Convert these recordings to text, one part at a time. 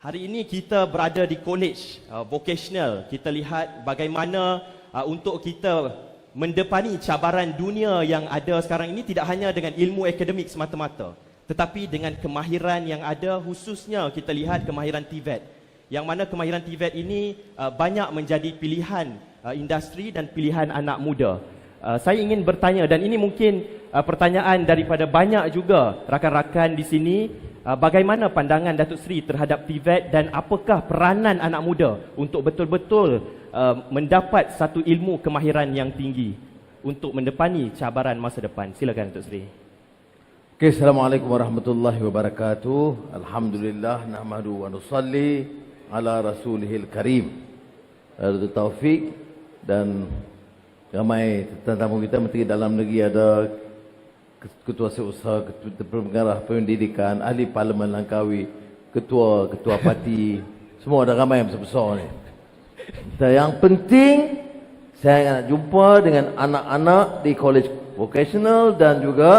Hari ini kita berada di college vocational. Kita lihat bagaimana untuk kita mendepani cabaran dunia yang ada sekarang ini tidak hanya dengan ilmu akademik semata-mata, tetapi dengan kemahiran yang ada, khususnya kita lihat kemahiran TVET. Yang mana kemahiran TVET ini banyak menjadi pilihan industri dan pilihan anak muda. Saya ingin bertanya, dan ini mungkin pertanyaan daripada banyak juga rakan-rakan di sini, bagaimana pandangan Datuk Seri terhadap TVET dan apakah peranan anak muda untuk betul-betul mendapat satu ilmu kemahiran yang tinggi untuk mendepani cabaran masa depan. Silakan Datuk Seri. Okay, Assalamualaikum warahmatullahi wabarakatuh. Alhamdulillah, nahmadu wa nusalli ala rasulihil karim. Datuk Taufik dan ramai tetamu kita, Menteri Dalam Negeri ada, Ketua Setiausaha, Ketua Pengarah Pendidikan, Ahli Parlimen Langkawi, Ketua Parti, semua ada ramai yang besar-besar ni. Dan yang penting, saya nak jumpa dengan anak-anak di College Vocational dan juga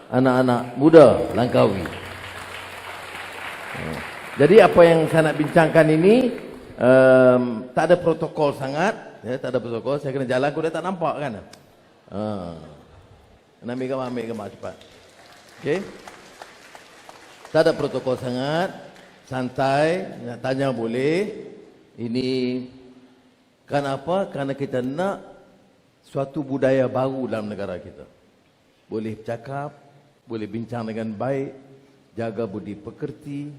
anak-anak muda Langkawi. Jadi apa yang saya nak bincangkan ini, tak ada protokol sangat, ya, tak ada protokol. Saya kena jalan, aku dah tak nampak kan. Nak ambil gambar cepat. Okey. Tak ada protokol sangat, santai, nak tanya boleh. Ini kenapa? Kerana kita nak suatu budaya baru dalam negara kita. Boleh bercakap, boleh bincang dengan baik, jaga budi pekerti.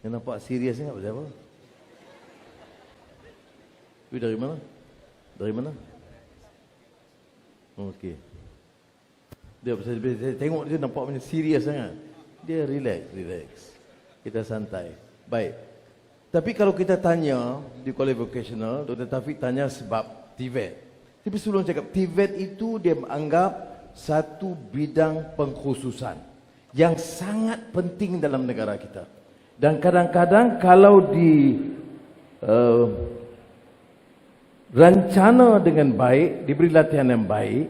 Yang nampak serius sangat pasal apa? Dari mana? Dari mana? Okey. Dia saya tengok dia nampak macam serius sangat. Dia relax. Kita santai. Baik. Tapi kalau kita tanya di College Vocational, Dr. Taufik tanya sebab TVET. Tapi sebelum cakap TVET itu dia menganggap satu bidang pengkhususan yang sangat penting dalam negara kita. Dan kadang-kadang kalau di rancana dengan baik, diberi latihan yang baik,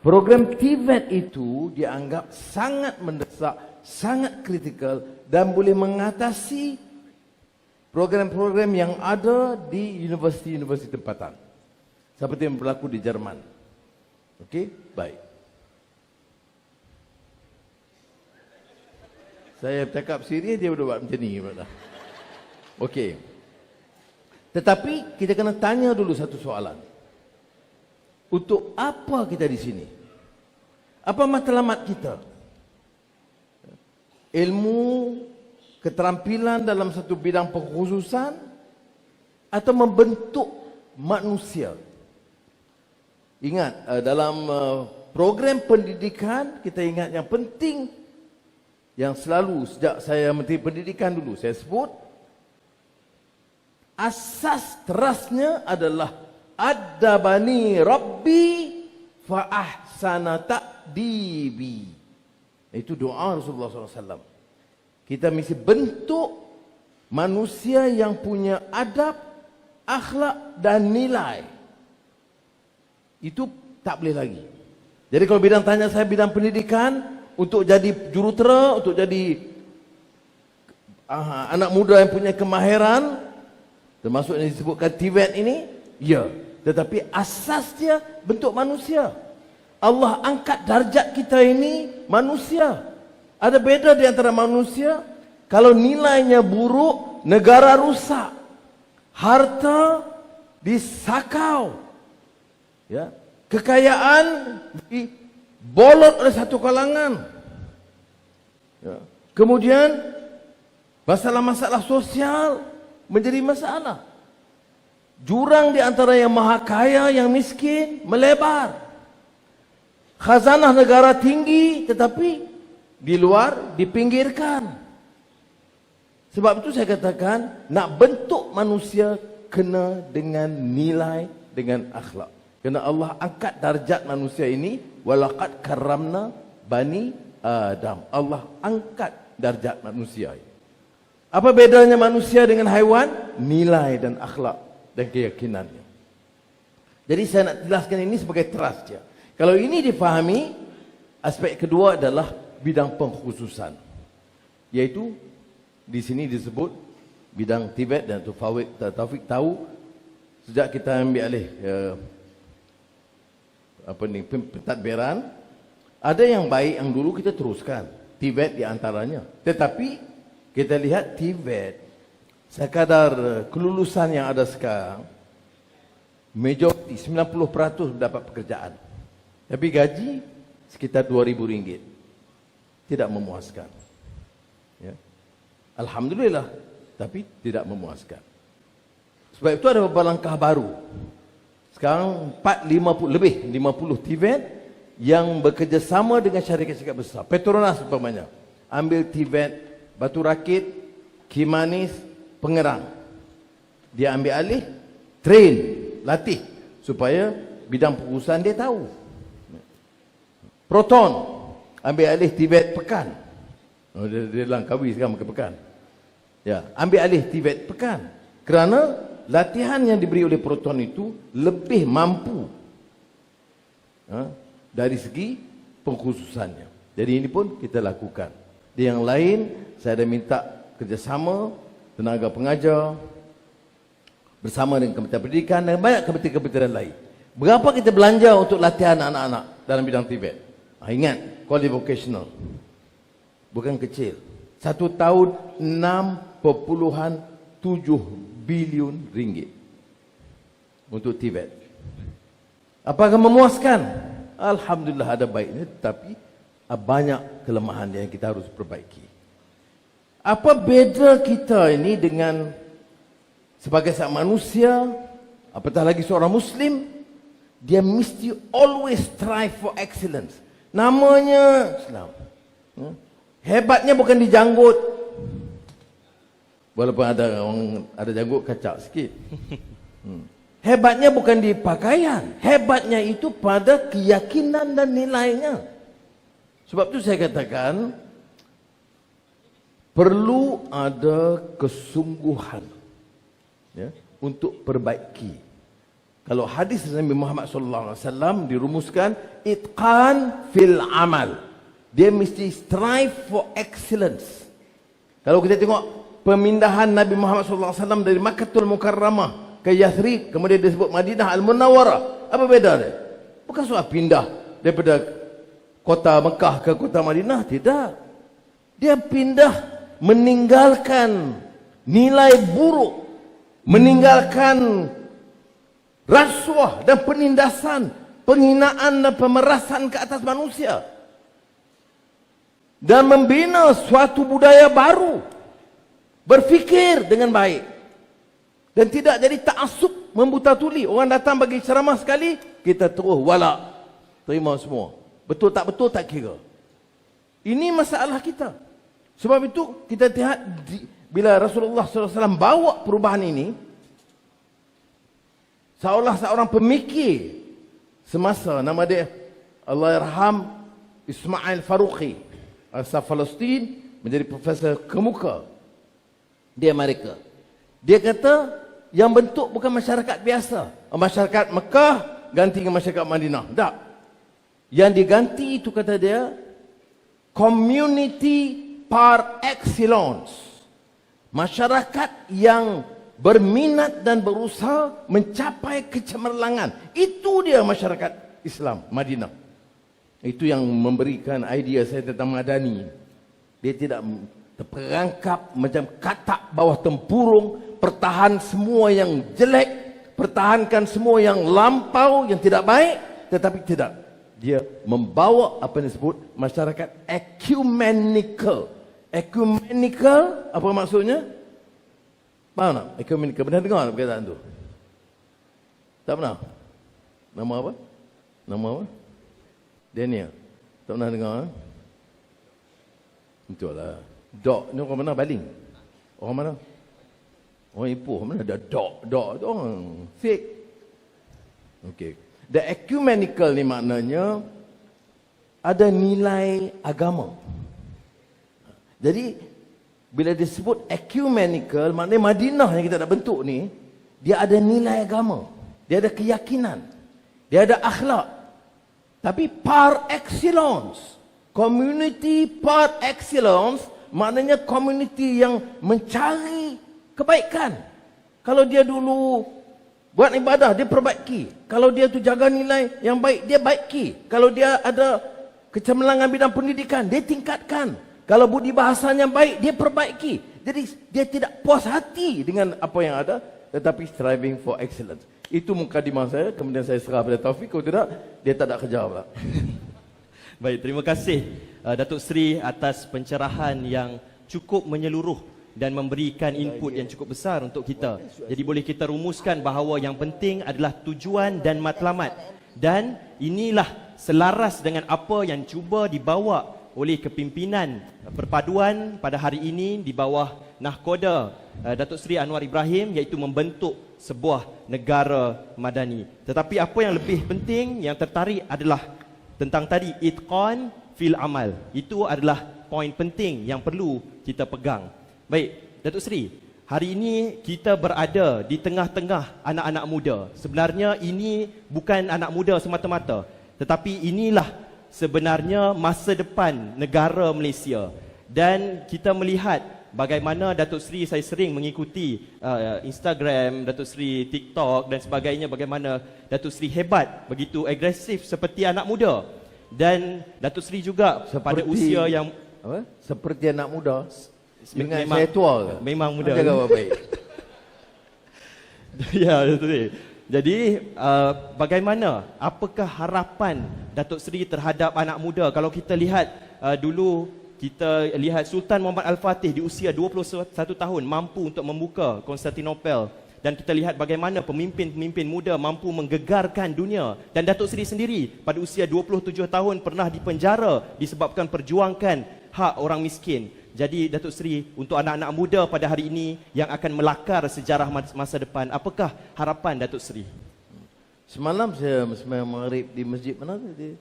program TVET itu dianggap sangat mendesak, sangat kritikal dan boleh mengatasi program-program yang ada di universiti-universiti tempatan. Seperti yang berlaku di Jerman. Okey, baik. Saya cakap serius, dia sudah buat macam ni. Okey. Tetapi kita kena tanya dulu satu soalan. Untuk apa kita di sini? Apa matlamat kita? Ilmu, keterampilan dalam satu bidang pengkhususan atau membentuk manusia? Ingat, dalam program pendidikan kita ingat yang penting, yang selalu sejak saya Menteri Pendidikan dulu saya sebut, asas terasnya adalah adabani Rabbi fa ahsana ta'dibi. Itu doa Rasulullah SAW. Kita mesti bentuk manusia yang punya adab, akhlak dan nilai. Itu tak boleh lagi. Jadi kalau bidang tanya saya bidang pendidikan, untuk jadi jurutera, untuk jadi anak muda yang punya kemahiran, termasuk yang disebutkan TVET ini, ya. Tetapi asas dia bentuk manusia. Allah angkat darjat kita ini manusia. Ada beza di antara manusia. Kalau nilainya buruk, negara rusak, harta disakau, ya, kekayaan dibolot oleh satu kalangan, ya. Kemudian masalah-masalah sosial menjadi masalah. Jurang di antara yang maha kaya, yang miskin melebar. Khazanah negara tinggi, tetapi di luar dipinggirkan. Sebab itu saya katakan, nak bentuk manusia kena dengan nilai, dengan akhlak. Kerana Allah angkat darjat manusia ini, walaqad karramna bani Adam. Allah angkat darjat manusia. Apa bedanya manusia dengan haiwan? Nilai dan akhlak dan keyakinannya. Jadi saya nak jelaskan ini sebagai teras saja. Kalau ini difahami, aspek kedua adalah bidang pengkhususan, yaitu di sini disebut bidang Tibet, dan Taufik tahu sejak kita ambil alih pentadbiran, ada yang baik yang dulu kita teruskan, Tibet di antaranya. Tetapi kita lihat Tibet, sekadar kelulusan yang ada sekarang, majoriti 90% dapat pekerjaan. Tapi gaji sekitar RM2,000. Tidak memuaskan. Ya. Alhamdulillah, tapi tidak memuaskan. Sebab itu ada beberapa langkah baru. Sekarang 50 Tibet yang bekerjasama dengan syarikat-syarikat besar. Petronas umpamanya, ambil Tibet, Batu Rakit, Kimanis, Pengerang. Dia ambil alih, train, latih, supaya bidang pengurusan dia tahu. Proton, ambil alih Tibet Pekan. Dia Langkawi sekarang ke Pekan. Ya, ambil alih Tibet Pekan. Kerana latihan yang diberi oleh Proton itu lebih mampu dari segi pengkhususannya. Jadi ini pun kita lakukan. Di yang lain, saya ada minta kerjasama tenaga pengajar bersama dengan Kementerian Pendidikan dan banyak kementerian-kementerian lain. Berapa kita belanja untuk latihan anak-anak dalam bidang Tibet? Ingat, quality vocational. Bukan kecil. 1 tahun 6.7 bilion ringgit untuk Tibet. Apakah memuaskan? Alhamdulillah ada baiknya, tetapi banyak kelemahan yang kita harus perbaiki. Apa beza kita ini dengan sebagai seorang manusia, apatah lagi seorang Muslim, dia mesti always strive for excellence. Namanya Islam. Hebatnya bukan di janggut. Walaupun ada janggut kacak sikit. Hebatnya bukan di pakaian. Hebatnya itu pada keyakinan dan nilainya. Sebab itu saya katakan, perlu ada kesungguhan untuk perbaiki. Kalau hadis Nabi Muhammad SAW dirumuskan, itqan fil amal. Dia mesti strive for excellence. Kalau kita tengok pemindahan Nabi Muhammad SAW dari Makkatul Mukarramah ke Yathrib, kemudian disebut Madinah Al-Munawwarah, apa beda dia? Bukan soal pindah daripada kota Mekah ke kota Madinah, tidak. Dia pindah meninggalkan nilai buruk, meninggalkan rasuah dan penindasan, penghinaan dan pemerasan ke atas manusia, dan membina suatu budaya baru, berfikir dengan baik dan tidak jadi ta'assub, membuta tuli. Orang datang bagi ceramah sekali, kita terus walak, terima semua. Betul tak betul tak kira. Ini masalah kita. Sebab itu kita lihat bila Rasulullah SAW bawa perubahan ini, seolah seorang pemikir semasa, nama dia Allahyarham Ismail Faruqi, asal Palestin, menjadi profesor kemuka di Amerika. Dia kata yang bentuk bukan masyarakat biasa, masyarakat Mekah ganti dengan masyarakat Madinah. Tak. Yang diganti itu, kata dia, community par excellence. Masyarakat yang berminat dan berusaha mencapai kecemerlangan. Itu dia masyarakat Islam Madinah. Itu yang memberikan idea saya tentang Madani. Dia tidak terperangkap macam katak bawah tempurung, pertahan semua yang jelek, pertahankan semua yang lampau, yang tidak baik, tetapi tidak. Dia membawa apa yang disebut masyarakat ecumenical. Ecumenical, apa maksudnya? Faham tak? Ecumenical, pernah dengar perkataan tu? Tak pernah? Nama apa? Nama apa? Daniel. Tak pernah dengar? Betul lah. Dok, ni orang mana baling? Orang mana? Orang Ipoh, mana ada dok? Dok tu orang fake. Okey. The ecumenical ni maknanya ada nilai agama. Jadi bila disebut ecumenical, maknanya Madinah yang kita nak bentuk ni, dia ada nilai agama, dia ada keyakinan, dia ada akhlak. Tapi par excellence, community par excellence maknanya komuniti yang mencari kebaikan. Kalau dia dulu buat ibadah, dia perbaiki. Kalau dia tu jaga nilai yang baik, dia baiki. Kalau dia ada kecemerlangan bidang pendidikan, dia tingkatkan. Kalau budi bahasanya baik, dia perbaiki. Jadi dia tidak puas hati dengan apa yang ada, tetapi striving for excellence. Itu mukadimah saya, kemudian saya serah pada Taufik. Kalau tidak, dia tak ada kerja pula. Baik, terima kasih Datuk Seri atas pencerahan yang cukup menyeluruh dan memberikan input yang cukup besar untuk kita. Jadi boleh kita rumuskan bahawa yang penting adalah tujuan dan matlamat. Dan inilah selaras dengan apa yang cuba dibawa oleh kepimpinan perpaduan pada hari ini di bawah nahkoda Datuk Seri Anwar Ibrahim, iaitu membentuk sebuah negara madani. Tetapi apa yang lebih penting yang tertarik adalah tentang tadi itqan fil amal. Itu adalah poin penting yang perlu kita pegang. Baik, Datuk Seri, hari ini kita berada di tengah-tengah anak-anak muda. Sebenarnya ini bukan anak muda semata-mata, tetapi inilah sebenarnya masa depan negara Malaysia. Dan kita melihat bagaimana Datuk Seri, saya sering mengikuti Instagram Datuk Seri, TikTok dan sebagainya, bagaimana Datuk Seri hebat, begitu agresif seperti anak muda. Dan Datuk Seri juga pada usia yang apa? Seperti anak muda. Dengan memang, saya tua ke? Memang muda. Jaga baik. Ya, Datuk Seri. Jadi bagaimana, apakah harapan Datuk Seri terhadap anak muda? Kalau kita lihat dulu, kita lihat Sultan Muhammad Al-Fatih di usia 21 tahun mampu untuk membuka Konstantinopel. Dan kita lihat bagaimana pemimpin-pemimpin muda mampu menggegarkan dunia. Dan Datuk Seri sendiri pada usia 27 tahun pernah dipenjara disebabkan perjuangkan hak orang miskin. Jadi Datuk Seri, untuk anak-anak muda pada hari ini yang akan melakar sejarah masa depan, apakah harapan Datuk Seri? Semalam saya sembahyang maghrib di masjid mana tadi?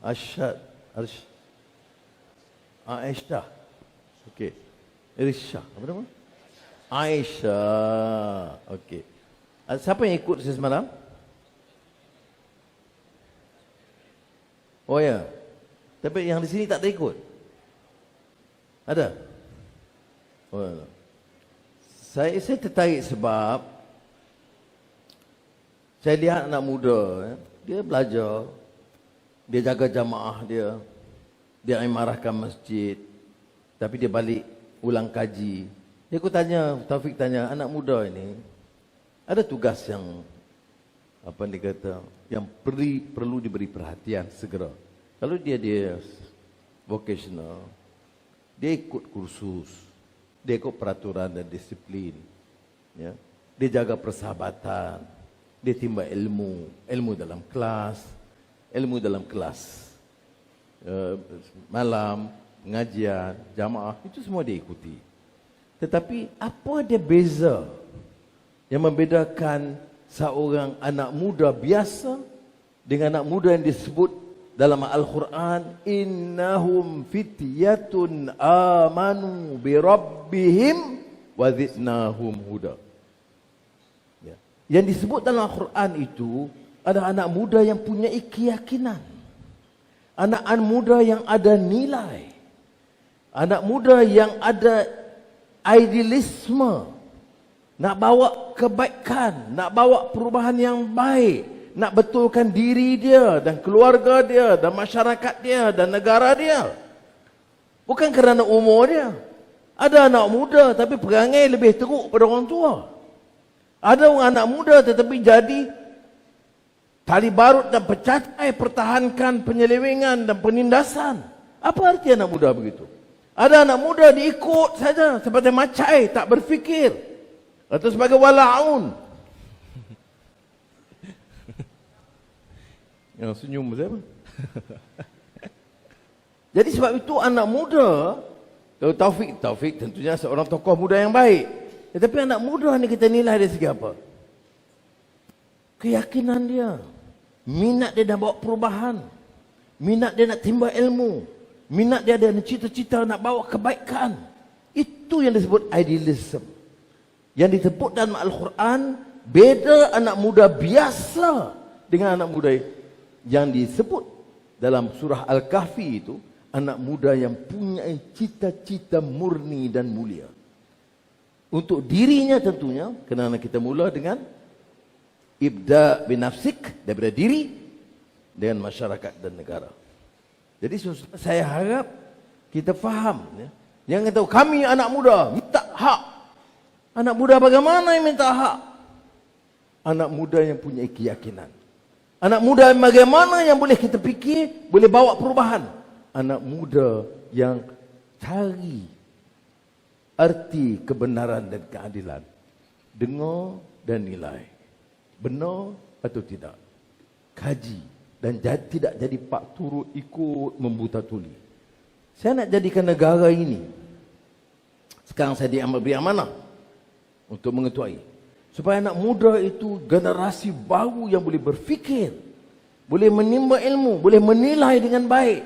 Aisyah. Okey. Aisyah. Apa nama? Aisyah. Okey. Siapa yang ikut saya semalam? Oh ya. Tapi yang di sini tak ada ikut. Ada? Oh, saya tertarik sebab saya lihat anak muda, dia belajar, dia jaga jamaah dia imarahkan masjid, tapi dia balik ulang kaji. Dia aku tanya, Taufik tanya, anak muda ini ada tugas yang apa dia kata, yang perlu diberi perhatian segera. Kalau dia vocational, dia ikut kursus, dia ikut peraturan dan disiplin, ya. Dia jaga persahabatan, dia timba ilmu dalam kelas, malam, pengajian, jamaah, itu semua dia ikuti. Tetapi apa dia beza yang membedakan seorang anak muda biasa dengan anak muda yang disebut dalam Al-Quran, innahum fityatun amanu bi rabbihim wa zidnahum huda. Ya. Yang disebut dalam Al-Quran itu adalah anak muda yang punya keyakinan, anak muda yang ada nilai, anak muda yang ada idealisme, nak bawa kebaikan, nak bawa perubahan yang baik, nak betulkan diri dia dan keluarga dia dan masyarakat dia dan negara dia. Bukan kerana umur dia. Ada anak muda tapi perangai lebih teruk pada orang tua. Ada orang anak muda tetapi jadi tali barut dan pecakai pertahankan penyelewengan dan penindasan. Apa arti anak muda begitu? Ada anak muda diikut saja seperti macai, tak berfikir. Atau sebagai wala'un. Yang senyum siapa? Jadi sebab itu anak muda, kalau Taufik tentunya seorang tokoh muda yang baik. Tetapi anak muda ni kita nilai dari segi apa? Keyakinan dia. Minat dia nak bawa perubahan. Minat dia nak timba ilmu. Minat dia ada cita-cita nak bawa kebaikan. Itu yang disebut idealism. Yang disebut dalam Al-Quran, beda anak muda biasa dengan anak muda yang disebut dalam surah Al-Kahfi itu anak muda yang punya cita-cita murni dan mulia. Untuk dirinya tentunya, kerana kita mula dengan ibda binafsik, daripada diri, dengan masyarakat dan negara. Jadi saya harap kita faham, ya. Jangan tahu kami anak muda minta hak. Anak muda bagaimana yang minta hak? Anak muda yang punya keyakinan. Anak muda bagaimana yang boleh kita fikir, boleh bawa perubahan. Anak muda yang cari arti kebenaran dan keadilan. Dengar dan nilai. Benar atau tidak. Kaji. Dan tidak jadi pak turut ikut membuta tuli. Saya nak jadikan negara ini. Sekarang saya beri amanah untuk mengetuai. Supaya anak muda itu generasi baru yang boleh berfikir. Boleh menimba ilmu. Boleh menilai dengan baik.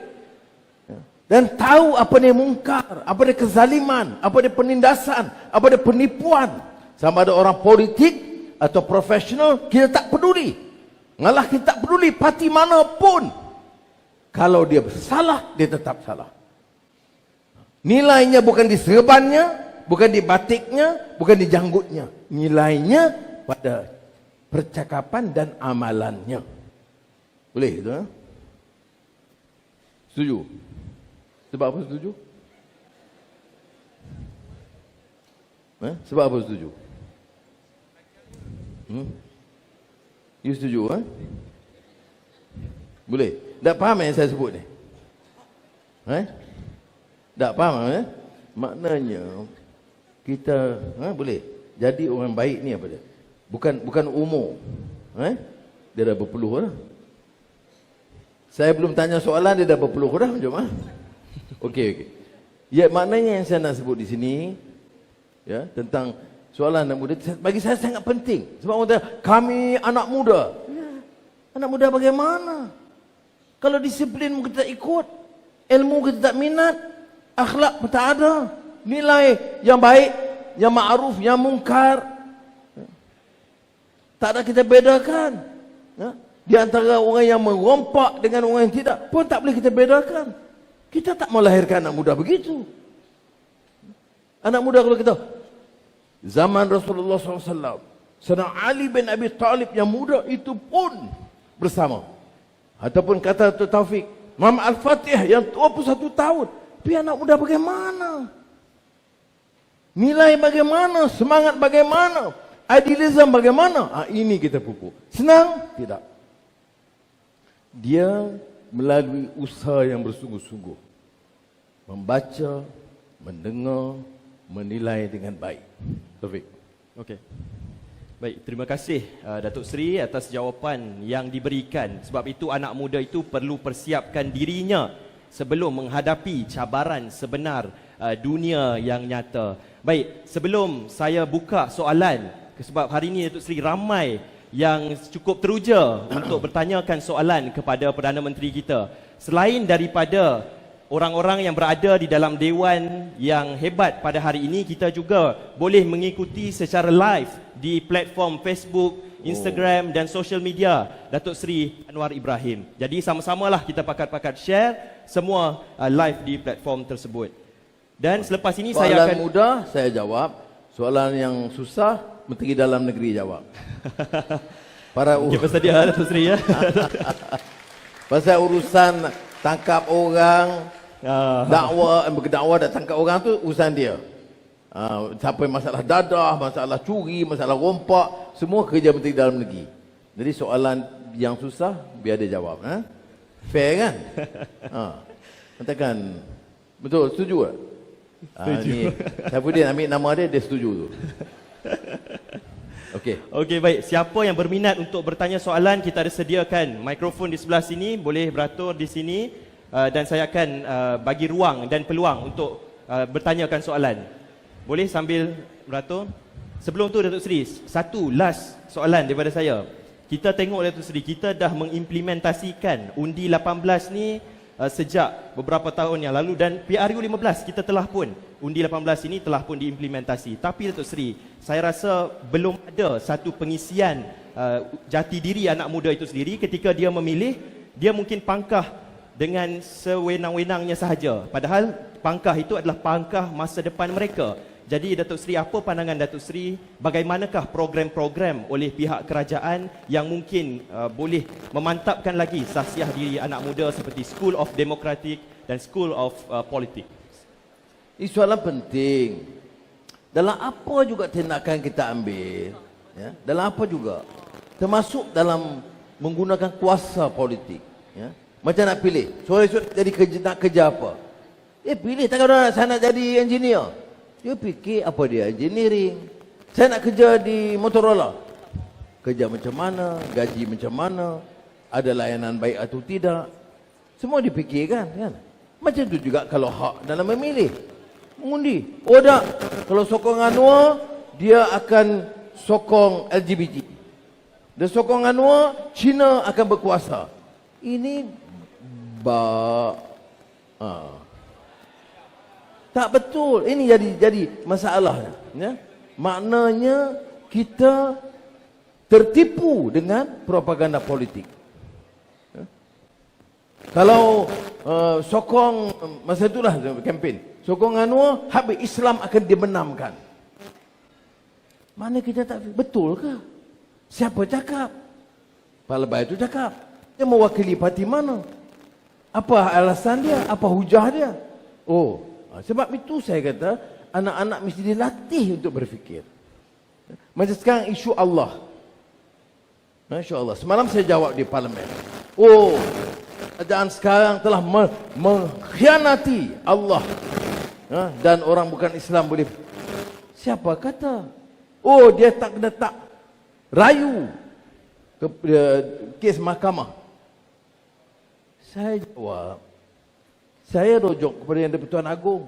Dan tahu apa dia mungkar. Apa dia kezaliman. Apa dia penindasan. Apa dia penipuan. Sama ada orang politik atau profesional. Kita tak peduli. Ngalah kita tak peduli parti mana pun. Kalau dia salah, dia tetap salah. Nilainya bukan di serbannya, bukan di batiknya, bukan di janggutnya. Nilainya pada percakapan dan amalannya. Boleh itu? Setuju? Sebab apa setuju? Sebab apa setuju? You setuju? Boleh? Tak faham yang saya sebut ni? Tak faham? Maknanya kita boleh jadi orang baik ni apa dia? Bukan umur. Dia dah berpeluh dah. Saya belum tanya soalan, dia dah berpeluh dah. Jom. Okey. Ya, maknanya yang saya nak sebut di sini, ya, tentang soalan anak muda, bagi saya sangat penting. Sebab orang kata, kami anak muda. Ya. Anak muda bagaimana? Kalau disiplin kita ikut, ilmu kita tak minat, akhlak pun tak ada, nilai yang baik, yang ma'ruf, yang mungkar, tak ada kita bedakan. Ya. Di antara orang yang merompak dengan orang yang tidak, pun tak boleh kita bedakan. Kita tak melahirkan anak muda begitu. Anak muda kalau kita zaman Rasulullah SAW, Sayyidina Ali bin Abi Talib yang muda itu pun bersama. Ataupun kata Taufik, Muhammad Al-Fatih yang 21 tahun. Tapi anak muda bagaimana? Nilai bagaimana? Semangat bagaimana? Idealism bagaimana? Ini kita pupuk. Senang? Tidak. Dia melalui usaha yang bersungguh-sungguh. Membaca, mendengar, menilai dengan baik. Taufik. Okey. Baik, terima kasih Datuk Seri atas jawapan yang diberikan. Sebab itu anak muda itu perlu persiapkan dirinya sebelum menghadapi cabaran sebenar dunia yang nyata. Baik, sebelum saya buka soalan, sebab hari ini Datuk Seri ramai yang cukup teruja untuk bertanyakan soalan kepada Perdana Menteri kita. Selain daripada orang-orang yang berada di dalam dewan yang hebat pada hari ini, kita juga boleh mengikuti secara live di platform Facebook, Instagram dan social media Datuk Seri Anwar Ibrahim. Jadi sama-samalah kita pakat-pakat share semua live di platform tersebut. Dan selepas ini soalan saya akan mudah saya jawab, soalan yang susah Menteri Dalam Negeri jawab. Para okay, bersedia Datuk Seri ya. Pasal urusan tangkap orang, dakwa dan tangkap orang tu urusan dia. Sampai masalah dadah, masalah curi, masalah rompak, semua kerja Menteri Dalam Negeri. Jadi soalan yang susah biar dia jawab. Fair kan? Katakan betul, setuju tak? Ni Saifuddin ambil nama dia, dia setuju tu. Okey, baik. Siapa yang berminat untuk bertanya soalan, kita ada sediakan mikrofon di sebelah sini, boleh beratur di sini dan saya akan bagi ruang dan peluang untuk bertanyakan soalan. Boleh sambil beratur. Sebelum tu Datuk Seri, satu last soalan daripada saya. Kita tengok Datuk Seri, kita dah mengimplementasikan undi 18 ni sejak beberapa tahun yang lalu, dan PRU 15 kita telah pun, undi 18 ini telah pun diimplementasi. Tapi Datuk Seri, saya rasa belum ada satu pengisian jati diri anak muda itu sendiri. Ketika dia memilih, dia mungkin pangkah dengan sewenang-wenangnya sahaja. Padahal pangkah itu adalah pangkah masa depan mereka. Jadi Datuk Seri, apa pandangan Datuk Seri, bagaimanakah program-program oleh pihak kerajaan yang mungkin boleh memantapkan lagi sahsiah diri anak muda seperti School of Democratic dan School of Politics? Ini soalan penting. Dalam apa juga tindakan kita ambil, ya, dalam apa juga, termasuk dalam menggunakan kuasa politik, ya. Macam nak pilih, sore-sore jadi kerja, nak kerja apa? Pilih, takkan orang saya nak jadi engineer. Dia fikir apa dia engineering. Saya nak kerja di Motorola. Kerja macam mana, gaji macam mana, ada layanan baik atau tidak. Semua dipikirkan, kan? Macam tu juga kalau hak dalam memilih. Mengundi. Oh tak, kalau sokong Anwar, dia akan sokong LGBT. Dia sokong Anwar, China akan berkuasa. Ini tak betul. Ini jadi masalahnya, ya. Maknanya kita tertipu dengan propaganda politik. Ya. Kalau sokong masa itulah kempen, sokong Anwar, habis Islam akan dibenamkan. Mana kita tak betul ke? Siapa cakap? Palebay itu cakap. Dia mewakili parti mana? Apa alasan dia? Apa hujah dia? Sebab itu saya kata anak-anak mesti dilatih untuk berfikir. Macam sekarang isu Allah. Masya Allah. Semalam saya jawab di parlimen. Kerajaan sekarang telah mengkhianati Allah. Dan orang bukan Islam boleh. Siapa kata? Dia tak rayu ke kes mahkamah. Saya jawab, saya rujuk kepada Yang di-Pertuan Agong.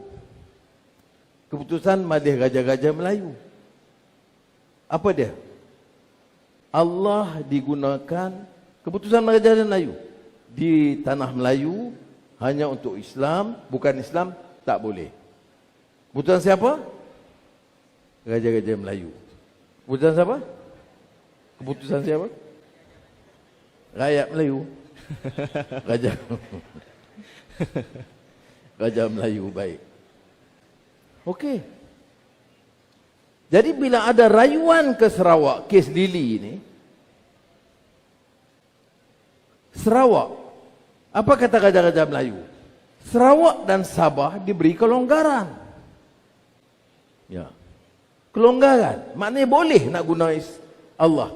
Keputusan Majlis Raja-Raja Melayu. Apa dia? Allah digunakan, keputusan Raja-Raja Melayu di tanah Melayu hanya untuk Islam, bukan Islam tak boleh. Keputusan siapa? Raja-Raja Melayu. Keputusan siapa? Keputusan siapa? Rakyat Melayu. Raja Melayu, baik. Okey. Jadi bila ada rayuan ke Sarawak, kes Lili ini, Sarawak, apa kata Raja-Raja Melayu? Sarawak dan Sabah diberi kelonggaran. Ya. Kelonggaran, maknanya boleh nak guna Allah.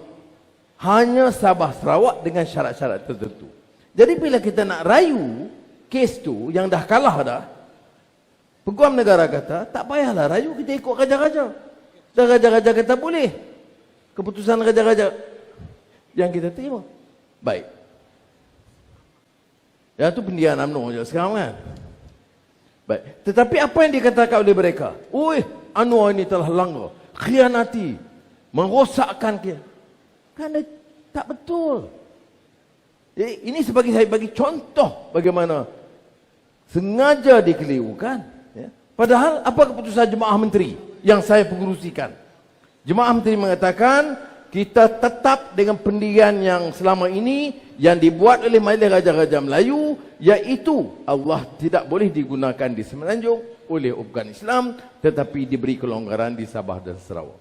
Hanya Sabah Sarawak dengan syarat-syarat tertentu. Jadi bila kita nak rayu kes tu yang dah kalah dah, Peguam negara kata, tak payahlah rayu, kita ikut raja-raja. Dan raja-raja kata boleh. Keputusan raja-raja yang kita terima. Baik. Yang tu pendidikan UMNO je sekarang kan. Baik. Tetapi apa yang dikatakan oleh mereka? Anwar ini telah langgar, khianati, merosakkan kita. Kan tak betul. Ini sebagai saya bagi contoh bagaimana sengaja dikelirukan. Ya. Padahal apa keputusan Jemaah Menteri yang saya pengurusikan? Jemaah Menteri mengatakan kita tetap dengan pendirian yang selama ini yang dibuat oleh Majlis Raja-Raja Melayu, iaitu Allah tidak boleh digunakan di Semenanjung oleh bukan Islam, tetapi diberi kelonggaran di Sabah dan Sarawak.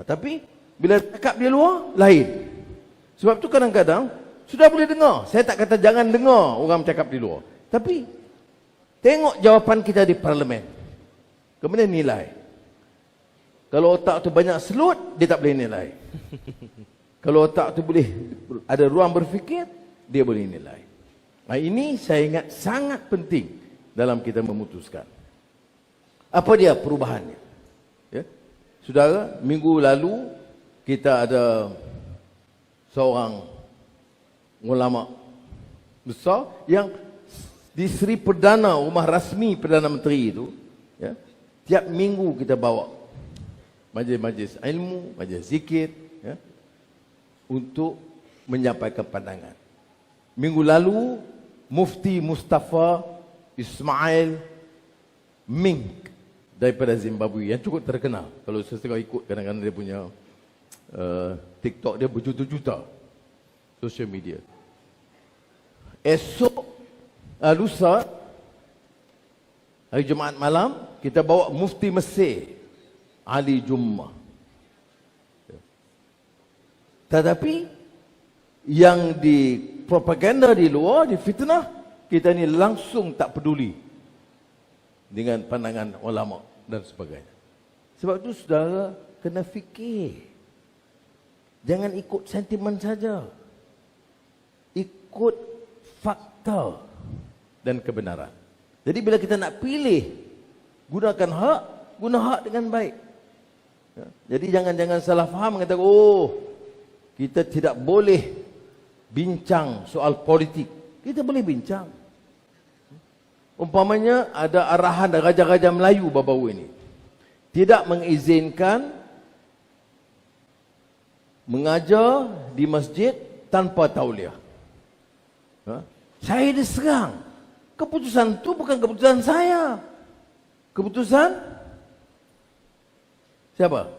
Tapi bila cakap di luar, lain. Sebab tu kadang-kadang sudah boleh dengar. Saya tak kata jangan dengar orang bercakap di luar. Tapi tengok jawapan kita di parlimen. Kemudian nilai. Kalau otak tu banyak selut, dia tak boleh nilai. Kalau otak tu boleh ada ruang berfikir, dia boleh nilai. Ini saya ingat sangat penting dalam kita memutuskan. Apa dia perubahannya? Ya. Saudara, minggu lalu kita ada seorang ulama besar yang di Seri Perdana, rumah rasmi Perdana Menteri itu, ya, tiap minggu kita bawa majlis-majlis ilmu, majlis zikir, ya, untuk menyampaikan pandangan. Minggu lalu Mufti Mustafa Ismail Mink daripada Zimbabwe yang cukup terkenal. Kalau sesekali ikut kadang-kadang dia punya TikTok dia berjuta-juta social media. Esok, lusa, hari Jumaat malam, kita bawa Mufti Mesir, Ali Jummah. Tetapi, yang di propaganda di luar, di fitnah, kita ni langsung tak peduli dengan pandangan ulama dan sebagainya. Sebab itu saudara kena fikir. Jangan ikut sentimen saja. Ikut fakta dan kebenaran. Jadi bila kita nak pilih, gunakan hak, guna hak dengan baik. Ya. Jadi jangan salah faham mengatakan, oh, kita tidak boleh bincang soal politik. Kita boleh bincang. Umpamanya ada arahan dari Raja-Raja Melayu baru-baru ini. Tidak mengizinkan mengajar di masjid tanpa tauliah. Saya diserang. Keputusan itu bukan keputusan saya. Keputusan siapa?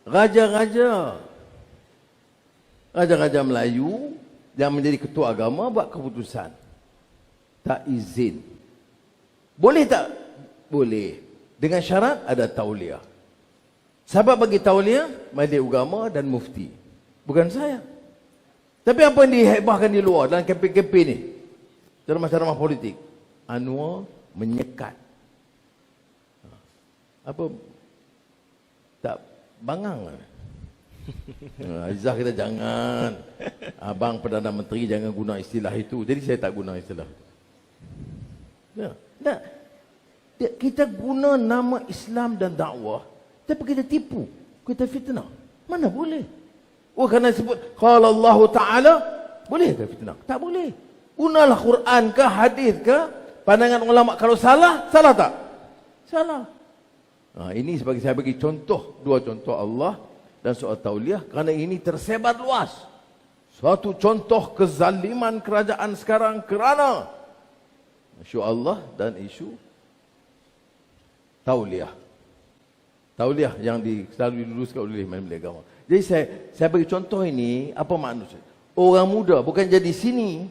Raja-raja. Raja-raja Melayu yang menjadi ketua agama buat keputusan. Tak izin. Boleh tak? Boleh. Dengan syarat ada tauliah. Sebab bagi tauliah, majlis agama dan mufti. Bukan saya. Tapi apa yang dihebahkan di luar dalam kempen-kempen ni? Ceramah-ceramah politik. Anwar menyekat. Apa? Tak bangang. Aizah kita jangan. Abang Perdana Menteri jangan guna istilah itu. Jadi saya tak guna istilah. Ya. Tak. Kita guna nama Islam dan dakwah. Tapi kita tipu. Kita fitnah. Mana boleh? Oh, kerana sebut qala Allah Ta'ala, boleh ke fitnah? Tak boleh. Gunalah Quran ke, hadis ke, pandangan ulama. Kalau salah, salah tak? Salah. Ini sebagai saya bagi contoh, dua contoh Allah dan soal tauliah, kerana ini tersebar luas. Suatu contoh kezaliman kerajaan sekarang kerana isu Allah dan isu tauliah. Tauliah yang selalu diluluskan oleh majlis agama. Jadi saya bagi contoh ini, apa maksudnya? Orang muda bukan jadi sini,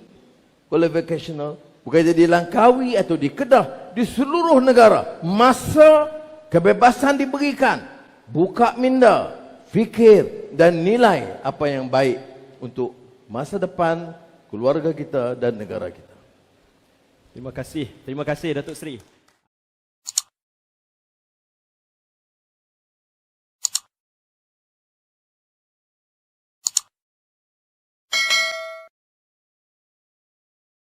qualificational, bukan jadi Langkawi atau di Kedah, di seluruh negara. Masa kebebasan diberikan, buka minda, fikir dan nilai apa yang baik untuk masa depan keluarga kita dan negara kita. Terima kasih Datuk Seri.